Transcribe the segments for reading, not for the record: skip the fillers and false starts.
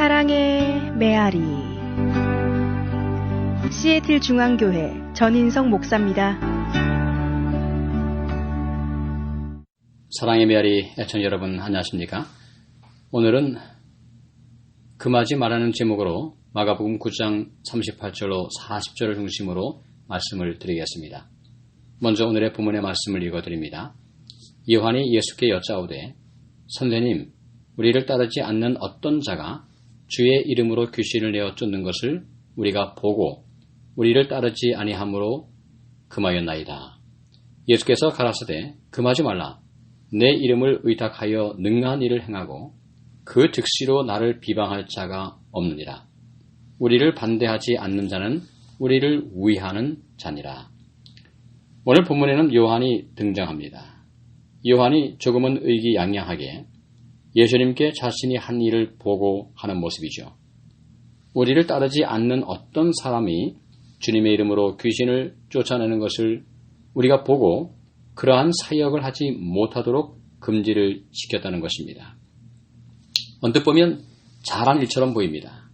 사랑의 메아리. 시애틀 중앙교회 전인성 목사입니다. 사랑의 메아리 애청자 여러분 안녕하십니까? 오늘은 금하지 말라는 제목으로 마가복음 9장 38절로 40절을 중심으로 말씀을 드리겠습니다. 먼저 오늘의 본문의 말씀을 읽어드립니다. 요한이 예수께 여짜오되 선생님, 우리를 따르지 않는 어떤 자가 주의 이름으로 귀신을 내어 쫓는 것을 우리가 보고 우리를 따르지 아니하므로 금하였나이다. 예수께서 가라사대 금하지 말라. 내 이름을 의탁하여 능한 일을 행하고 그 즉시로 나를 비방할 자가 없느니라. 우리를 반대하지 않는 자는 우리를 위하는 자니라. 오늘 본문에는 요한이 등장합니다. 요한이 조금은 의기양양하게 예수님께 자신이 한 일을 보고 하는 모습이죠. 우리를 따르지 않는 어떤 사람이 주님의 이름으로 귀신을 쫓아내는 것을 우리가 보고 그러한 사역을 하지 못하도록 금지를 시켰다는 것입니다. 언뜻 보면 잘한 일처럼 보입니다.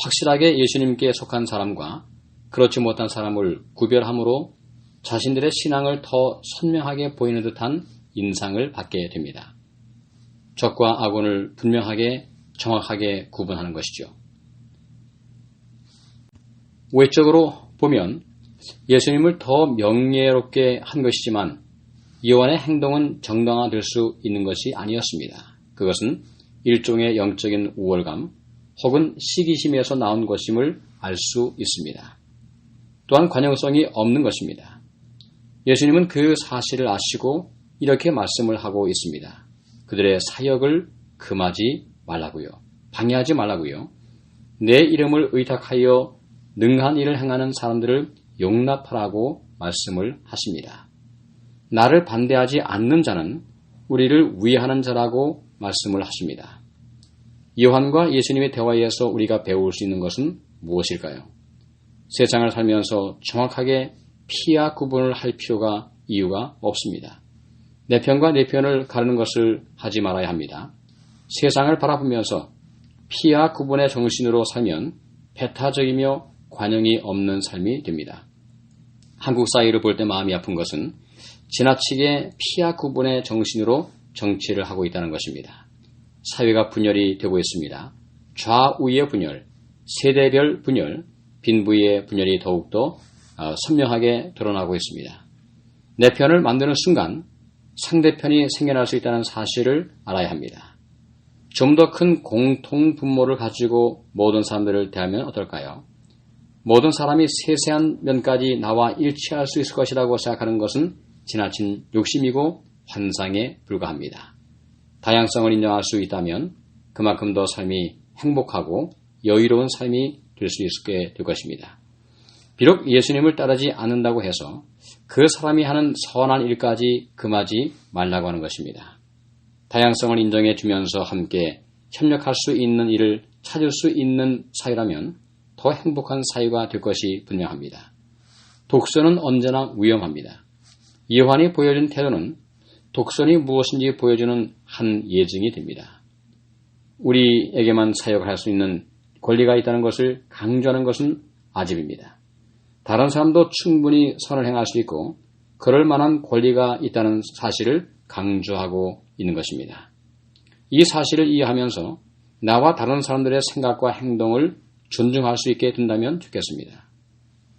확실하게 예수님께 속한 사람과 그렇지 못한 사람을 구별함으로 자신들의 신앙을 더 선명하게 보이는 듯한 인상을 받게 됩니다. 적과 악원을 분명하게 정확하게 구분하는 것이죠. 외적으로 보면 예수님을 더 명예롭게 한 것이지만 요한의 행동은 정당화될 수 있는 것이 아니었습니다. 그것은 일종의 영적인 우월감 혹은 시기심에서 나온 것임을 알 수 있습니다. 또한 관용성이 없는 것입니다. 예수님은 그 사실을 아시고 이렇게 말씀을 하고 있습니다. 그들의 사역을 금하지 말라고요. 방해하지 말라고요. 내 이름을 의탁하여 능한 일을 행하는 사람들을 용납하라고 말씀을 하십니다. 나를 반대하지 않는 자는 우리를 위하는 자라고 말씀을 하십니다. 요한과 예수님의 대화에서 우리가 배울 수 있는 것은 무엇일까요? 세상을 살면서 정확하게 피와 구분을 할 이유가 없습니다. 내 편과 내 편을 가르는 것을 하지 말아야 합니다. 세상을 바라보면서 피와 구분의 정신으로 살면 배타적이며 관용이 없는 삶이 됩니다. 한국 사회를 볼 때 마음이 아픈 것은 지나치게 피와 구분의 정신으로 정치를 하고 있다는 것입니다. 사회가 분열이 되고 있습니다. 좌우의 분열, 세대별 분열, 빈부의 분열이 더욱더 선명하게 드러나고 있습니다. 내 편을 만드는 순간 상대편이 생겨날 수 있다는 사실을 알아야 합니다. 좀 더 큰 공통 분모를 가지고 모든 사람들을 대하면 어떨까요? 모든 사람이 세세한 면까지 나와 일치할 수 있을 것이라고 생각하는 것은 지나친 욕심이고 환상에 불과합니다. 다양성을 인정할 수 있다면 그만큼 더 삶이 행복하고 여유로운 삶이 될 수 있게 될 것입니다. 비록 예수님을 따르지 않는다고 해서 그 사람이 하는 선한 일까지 금하지 말라고 하는 것입니다. 다양성을 인정해 주면서 함께 협력할 수 있는 일을 찾을 수 있는 사회라면 더 행복한 사회가 될 것이 분명합니다. 독선은 언제나 위험합니다. 요한이 보여준 태도는 독선이 무엇인지 보여주는 한 예증이 됩니다. 우리에게만 사역을 할 수 있는 권리가 있다는 것을 강조하는 것은 아집입니다. 다른 사람도 충분히 선을 행할 수 있고 그럴 만한 권리가 있다는 사실을 강조하고 있는 것입니다. 이 사실을 이해하면서 나와 다른 사람들의 생각과 행동을 존중할 수 있게 된다면 좋겠습니다.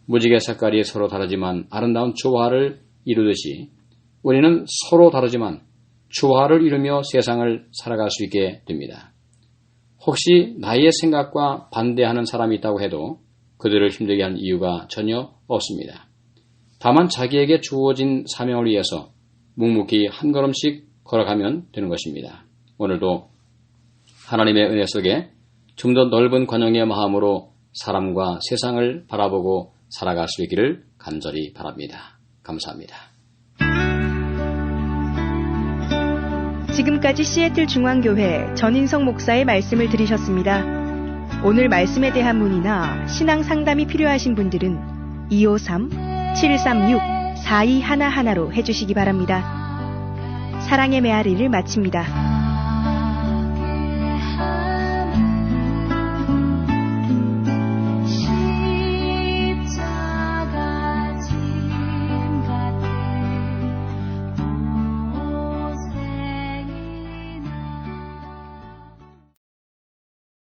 무지개 색깔이 서로 다르지만 아름다운 조화를 이루듯이 우리는 서로 다르지만 조화를 이루며 세상을 살아갈 수 있게 됩니다. 혹시 나의 생각과 반대하는 사람이 있다고 해도 그들을 힘들게 한 이유가 전혀 없습니다. 다만 자기에게 주어진 사명을 위해서 묵묵히 한 걸음씩 걸어가면 되는 것입니다. 오늘도 하나님의 은혜 속에 좀 더 넓은 관용의 마음으로 사람과 세상을 바라보고 살아갈 수 있기를 간절히 바랍니다. 감사합니다. 지금까지 시애틀 중앙교회 전인성 목사의 말씀을 들으셨습니다. 오늘 말씀에 대한 문의나 신앙 상담이 필요하신 분들은 253-736-4211로 해주시기 바랍니다. 사랑의 메아리를 마칩니다.